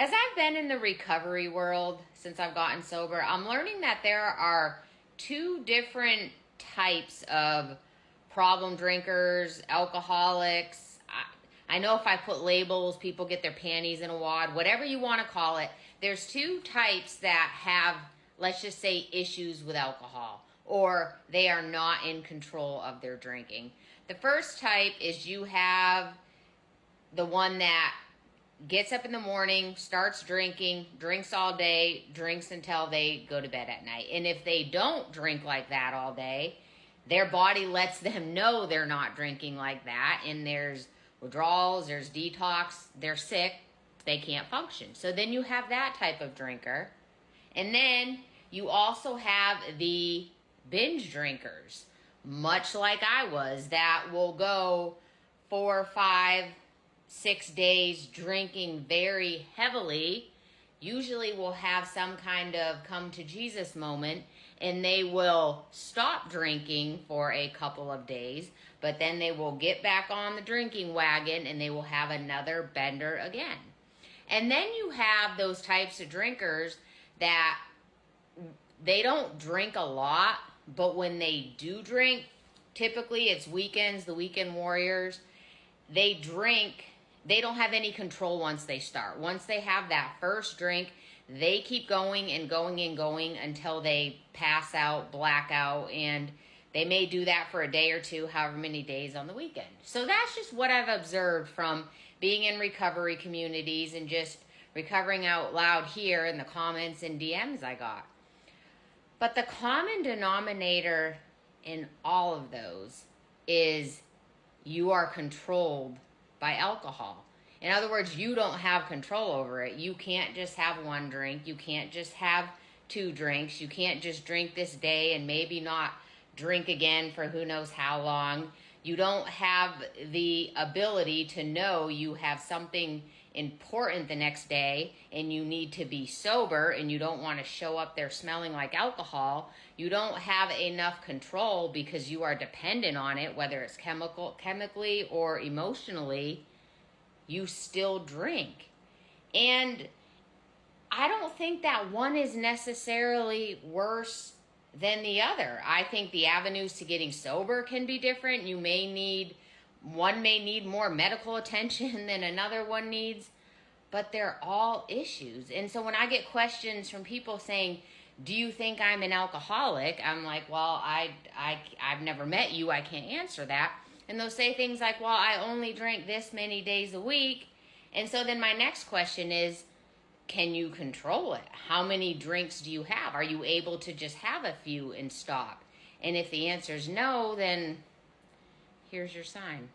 As I've been in the recovery world since I've gotten sober, I'm learning that there are two different types of problem drinkers, alcoholics. I know if I put labels, people get their panties in a wad, whatever you want to call it. There's two types that have, let's just say, issues with alcohol, or they are not in control of their drinking. The first type is you have the one that gets up in the morning, starts drinking, drinks all day, drinks until they go to bed at night. And if they don't drink like that all day, their body lets them know they're not drinking like that. And there's withdrawals, there's detox, they're sick, they can't function. So then you have that type of drinker. And then you also have the binge drinkers, much like I was, that will go 4, 5, 6 days drinking very heavily. Usually will have some kind of come to Jesus moment, and they will stop drinking for a couple of days, but then they will get back on the drinking wagon and they will have another bender again. And then you have those types of drinkers that they don't drink a lot, but when they do drink, typically it's weekends, the weekend warriors, they drink. They don't have any control once they start. Once they have that first drink, they keep going and going and going until they pass out, black out, and they may do that for a day or two, however many days on the weekend. So that's just what I've observed from being in recovery communities and just recovering out loud here in the comments and DMs I got. But the common denominator in all of those is you are controlled by alcohol. In other words, you don't have control over it. You can't just have one drink. You can't just have 2 drinks. You can't just drink this day and maybe not drink again for who knows how long. You don't have the ability to know you have something important the next day and you need to be sober and you don't want to show up there smelling like alcohol. You don't have enough control because you are dependent on it, whether it's chemically or emotionally. You still drink. And I don't think that one is necessarily worse than the other. I think the avenues to getting sober can be different. One may need more medical attention than another one needs, but they're all issues. And so when I get questions from people saying, do you think I'm an alcoholic? I'm like, well, I've never met you. I can't answer that. And they'll say things like, well, I only drink this many days a week. And so then my next question is, can you control it? How many drinks do you have? Are you able to just have a few and stop? And if the answer is no, then here's your sign.